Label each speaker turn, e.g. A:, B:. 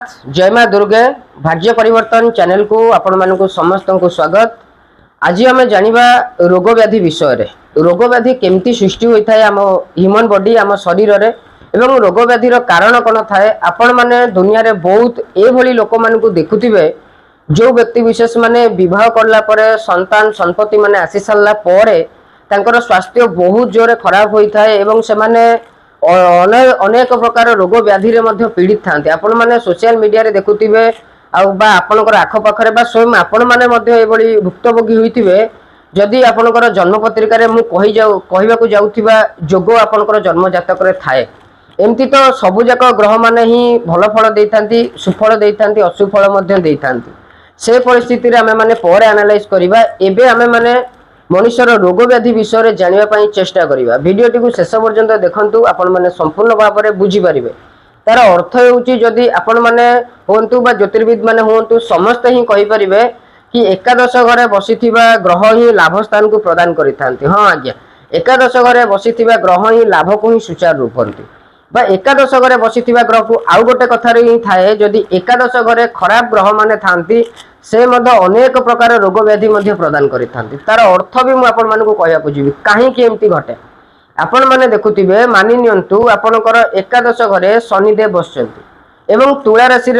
A: जय माँ दुर्गे भाग्य परिवर्तन चैनल को आपण मानक समस्त को स्वागत। आज आम जानिबा रोग व्याधि विषय रे। रोग व्याधि केमती सृष्टि होता है आम ह्यूमन बॉडी आम शरीर रे एवं रोग व्याधि कारण कौन थाए। आपण माने दुनिया रे बहुत एभली लोक मानक देखुथिबे जो व्यक्ति विशेष माने विवाह करला परे संतान संपत्ति माने आसी सारला परे तांकर स्वास्थ्य बहुत जोरे खराब होता है एवं से माने अनेक प्रकार रोग व्याधि रे पीड़ित था। आपण मैंने सोशल मीडिया रे देखुथिबे आपणकर आखपाखे स्वयं आपण मैंने भुक्तभोगी होइथिबे। जदि आपणकर जन्म पत्रिका रे मु कहवाक जाउथिबा जोग आपणकर जन्म जातक रे थाए। एमती तो सबु जाक ग्रह माने ही भल फल देइथांती, सुफल देइथांती, असुफल मध्य देइथांती। से परिस्थिति रे आमे माने पर एनालाइज करिबा। एबे आमे माने मनुष्यर रोग व्याधि विषय में जानापी चेष्टा करिबा। वीडियोटी को शेष पर्यंत देखंतु आपण माने संपूर्ण भाव में बुझी पारिबे। तार अर्थ होउची जदि आपण माने होंतु बा ज्योतिर्विद माने होंतु समस्त ही कहि परिबे कि एकादश घरे बसिथिबा ग्रह ही लाभ स्थान को प्रदान करिथांती। हां आज्ञा, एकादश घरे बसिथिबा ग्रह ही लाभ को ही सुचार रूपंती बा एकादश घरे बसिथिबा ग्रह को आउ गोटे कथा रे ही थाए। जदि एकादश घरे खराब ग्रह माने थांती से मध्य अनेक प्रकार रोग व्याधि मध्य प्रदान करिथांती। तार अर्थ भी मु आपण मानकु कहयाकु जीवी काहे कि एमती घटे। आपण माने देखुथिबे मानि नियंतु आपणकर एकादश घरे शनिदेव बसचंती एवं तुला राशि